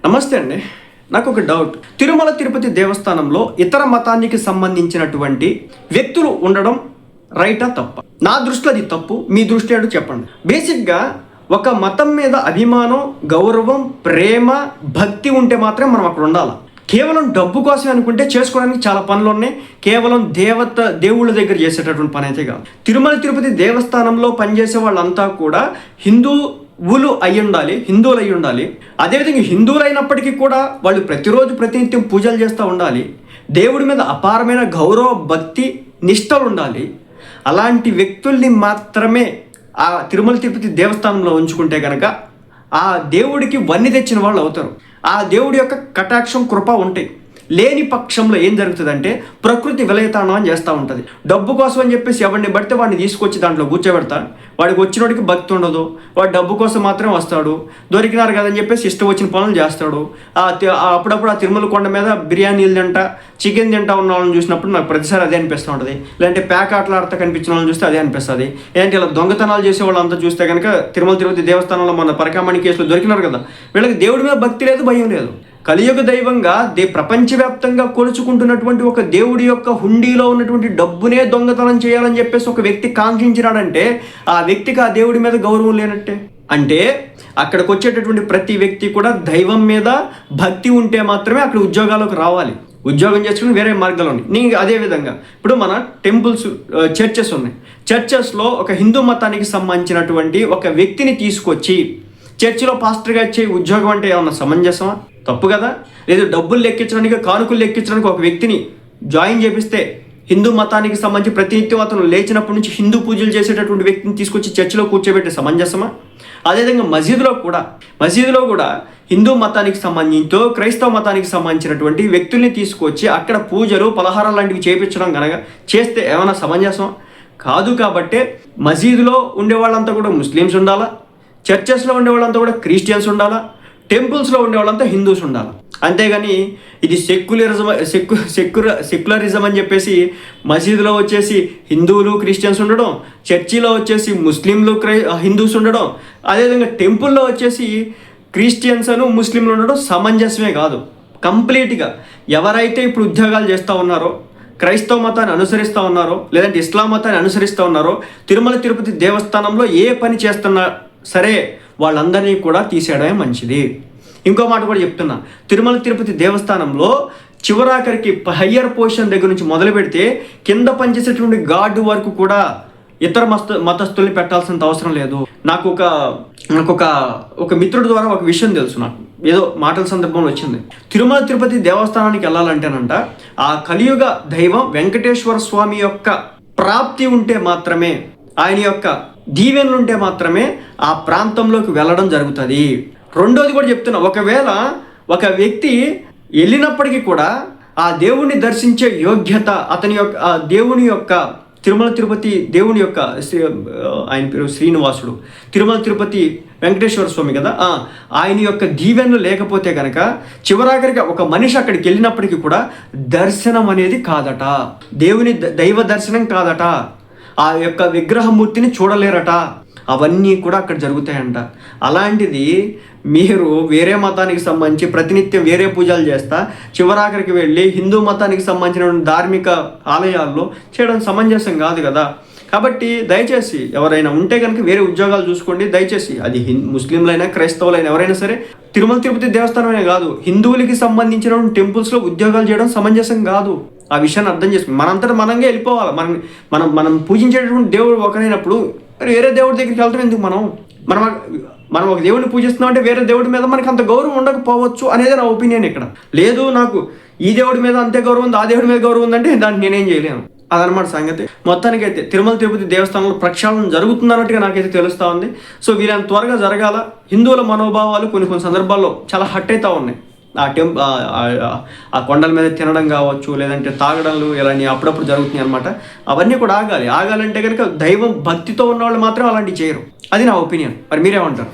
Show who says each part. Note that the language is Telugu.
Speaker 1: నమస్తే అండి. నాకు ఒక డౌట్. తిరుమల తిరుపతి దేవస్థానంలో ఇతర మతానికి సంబంధించినటువంటి వ్యక్తులు ఉండడం రైటా తప్ప? నా దృష్టిలో అది తప్పు. మీ దృష్టి ఏంటో చెప్పండి. బేసిక్గా ఒక మతం మీద అభిమానం, గౌరవం, ప్రేమ, భక్తి ఉంటే మాత్రం మనం అక్కడ ఉండాలి. కేవలం డబ్బు కోసం అనుకుంటే చేసుకోవడానికి చాలా పనులు ఉన్నాయి. కేవలం దేవుళ్ళ దగ్గర చేసేటటువంటి పని అయితే కాదు. తిరుమల తిరుపతి దేవస్థానంలో పనిచేసే వాళ్ళంతా కూడా హిందువులు అయి ఉండాలి. అదేవిధంగా హిందువులు అయినప్పటికీ కూడా వాళ్ళు ప్రతిరోజు ప్రతినిత్యం పూజలు చేస్తూ ఉండాలి. దేవుడి మీద అపారమైన గౌరవ, భక్తి, నిష్టలు ఉండాలి. అలాంటి వ్యక్తుల్ని మాత్రమే ఆ తిరుమల తిరుపతి దేవస్థానంలో ఉంచుకుంటే కనుక ఆ దేవుడికి వన్ని తెచ్చిన వాళ్ళు అవుతారు. ఆ దేవుడి యొక్క కటాక్షం, కృప ఉంటాయి. లేని పక్షంలో ఏం జరుగుతుందంటే ప్రకృతి విలయతాండవం చేస్తూ ఉంటుంది. డబ్బు కోసం అని చెప్పేసి ఎవరిని పడితే వాడిని తీసుకొచ్చి దాంట్లో కూర్చోబెడతాడు. వాడికి వచ్చినోడికి భక్తి ఉండదు. వాడు డబ్బు కోసం మాత్రమే వస్తాడు. దొరికినారు కదని చెప్పేసి ఇష్టం వచ్చిన పనులు చేస్తాడు. అప్పుడప్పుడు ఆ తిరుమల కొండ మీద బిర్యానీలు తింటా, చికెన్ తింటా ఉన్న వాళ్ళని చూసినప్పుడు నాకు ప్రతిసారి అదే అనిపిస్తూ ఉంటుంది. లేదంటే ప్యాక్ ఆటలు ఆడతా కనిపించిన వాళ్ళని చూస్తే అదే అనిపిస్తుంది. ఏంటి ఇలా దొంగతనాలు చేసే వాళ్ళంతా చూస్తే కనుక తిరుమల తిరుపతి దేవస్థానంలో మన పరకామణి కేసులో దొరికినారు కదా, వీళ్ళకి దేవుడి మీద భక్తి లేదు, భయం లేదు. కలియుగ దైవంగా ప్రపంచవ్యాప్తంగా కొలుచుకుంటున్నటువంటి ఒక దేవుడి యొక్క హుండీలో ఉన్నటువంటి డబ్బునే దొంగతనం చేయాలని చెప్పేసి ఒక వ్యక్తి కాంక్షించినాడంటే ఆ వ్యక్తికి ఆ దేవుడి మీద గౌరవం లేనట్టే. అంటే అక్కడికి వచ్చేటటువంటి ప్రతి వ్యక్తి కూడా దైవం మీద భక్తి ఉంటే మాత్రమే అక్కడ ఉద్యోగాలకు రావాలి. ఉద్యోగం చేసుకుని వేరే మార్గాలు ఉన్నాయి. నీకు అదేవిధంగా ఇప్పుడు మన టెంపుల్స్, చర్చెస్ ఉన్నాయి. చర్చెస్లో ఒక హిందూ మతానికి సంబంధించినటువంటి ఒక వ్యక్తిని తీసుకొచ్చి చర్చిలో పాస్టర్గా ఇచ్చే ఉద్యోగం అంటే ఏమన్నా సమంజసమా? తప్పు కదా. లేదు డబ్బులు లెక్కించడానికి, కానుకలు లెక్కించడానికి ఒక వ్యక్తిని జాయిన్ చేపిస్తే హిందూ మతానికి సంబంధించి ప్రతినిత్యం అతను లేచినప్పటి నుంచి హిందూ పూజలు చేసేటటువంటి వ్యక్తిని తీసుకొచ్చి చర్చిలో కూర్చోబెట్టే సమంజసమా? అదేవిధంగా మసీదులో కూడా హిందూ మతానికి సంబంధించి, క్రైస్తవ మతానికి సంబంధించినటువంటి వ్యక్తుల్ని తీసుకొచ్చి అక్కడ పూజలు, పలహారాలు లాంటివి చేయించడం కనుక చేస్తే ఏమైనా సమంజసం కాదు. కాబట్టే మసీదులో ఉండే వాళ్ళంతా కూడా ముస్లిమ్స్ ఉండాలా, చర్చెస్లో ఉండే వాళ్ళంతా కూడా క్రిస్టియన్స్ ఉండాలా, టెంపుల్స్లో ఉండే వాళ్ళంతా హిందూస్ ఉండాలి. అంతేగాని ఇది సెక్యులరిజం అని చెప్పేసి మసీదులో వచ్చేసి హిందువులు, క్రిస్టియన్స్ ఉండడం, చర్చిలో వచ్చేసి ముస్లింలు, హిందూస్ ఉండడం, అదేవిధంగా టెంపుల్లో వచ్చేసి క్రిస్టియన్స్ అను ముస్లింలు ఉండడం సమంజసమే కాదు. కంప్లీట్గా ఎవరైతే ఇప్పుడు ఉద్యోగాలు చేస్తూ ఉన్నారో, క్రైస్తవ మతాన్ని అనుసరిస్తూ ఉన్నారో, లేదంటే ఇస్లాం మతాన్ని అనుసరిస్తూ ఉన్నారో, తిరుమల తిరుపతి దేవస్థానంలో ఏ పని చేస్తున్నా సరే వాళ్ళందరినీ కూడా తీసేయడమే మంచిది. ఇంకో మాట కూడా చెప్తున్నా, తిరుమల తిరుపతి దేవస్థానంలో చివరాఖరికి హయ్యర్ పొజిషన్ దగ్గర నుంచి మొదలు పెడితే కింద పనిచేసేటువంటి గార్డు వరకు కూడా ఇతర మతస్థుల్ని పెట్టాల్సినంత అవసరం లేదు. నాకు ఒక మిత్రుడి ద్వారా ఒక విషయం తెలుసు. నాకు ఏదో మాటల సందర్భంలో వచ్చింది. తిరుమల తిరుపతి దేవస్థానానికి వెళ్ళాలంటేనంట ఆ కలియుగ దైవం వెంకటేశ్వర స్వామి యొక్క ప్రాప్తి ఉంటే మాత్రమే, ఆయన యొక్క దీవెనలు ఉంటే మాత్రమే ఆ ప్రాంతంలోకి వెళ్ళడం జరుగుతుంది. రెండోది కూడా చెప్తున్నా, ఒకవేళ ఒక వ్యక్తి వెళ్ళినప్పటికీ కూడా ఆ దేవుణ్ణి దర్శించే యోగ్యత అతని యొక్క, ఆ దేవుని యొక్క, తిరుమల తిరుపతి దేవుని యొక్క, ఆయన పేరు శ్రీనివాసుడు, తిరుమల తిరుపతి వెంకటేశ్వర స్వామి కదా, ఆయన యొక్క దీవెనలు లేకపోతే కనుక చివరాఖరికి ఒక మనిషి అక్కడికి వెళ్ళినప్పటికీ కూడా దర్శనం అనేది కాదట, దేవుని దైవ దర్శనం కాదట, ఆ యొక్క విగ్రహమూర్తిని చూడలేరట. అవన్నీ కూడా అక్కడ జరుగుతాయంట. అలాంటిది మీరు వేరే మతానికి సంబంధించి ప్రతినిత్యం వేరే పూజలు చేస్తా చివరాఖరికి వెళ్ళి హిందూ మతానికి సంబంధించిన ధార్మిక ఆలయాల్లో చేయడం సమంజసం కాదు కదా. కాబట్టి దయచేసి ఎవరైనా ఉంటే కనుక వేరే ఉద్యోగాలు చూసుకోండి. దయచేసి అది ముస్లింలైనా, క్రైస్తవులైనా, ఎవరైనా సరే తిరుమల తిరుపతి దేవస్థానమే కాదు, హిందువులకి సంబంధించిన టెంపుల్స్లో ఉద్యోగాలు చేయడం సమంజసం కాదు. ఆ విషయాన్ని అర్థం చేసుకుని మనంతటా మనంగా వెళ్ళిపోవాలి. మనం పూజించేటటువంటి దేవుడు ఒకరైనప్పుడు వేరే దేవుడి దగ్గరికి వెళ్తాం ఎందుకు? మనం ఒక దేవుడిని పూజిస్తున్నాం అంటే వేరే దేవుడి మీద మనకు అంత గౌరవం ఉండకపోవచ్చు అనేది నా ఒపీనియన్. ఇక్కడ లేదు, నాకు ఈ దేవుడి మీద అంతే గౌరవం ఉంది, ఆ దేవుడి మీద గౌరవం ఉందంటే దాన్ని నేనేం చేయలేను. అదనమాట సంగతి. మొత్తానికైతే తిరుమల తిరుపతి దేవస్థానంలో ప్రక్షాళన జరుగుతుందన్నట్టుగా నాకైతే తెలుస్తూ ఉంది. సో వీళ్ళని త్వరగా జరగాల. హిందువుల మనోభావాలు కొన్ని సందర్భాల్లో చాలా హట్ అవుతూ ఉన్నాయి. ఆ కొండల మీద తినడం కావచ్చు, లేదంటే తాగడాలు ఇలాంటివి అప్పుడప్పుడు జరుగుతున్నాయి అనమాట. అవన్నీ కూడా ఆగాలంటే కనుక దైవం భక్తితో ఉన్న వాళ్ళు మాత్రం అలాంటివి చేయరు. అది నా ఒపీనియన్. మరి మీరేమంటారు?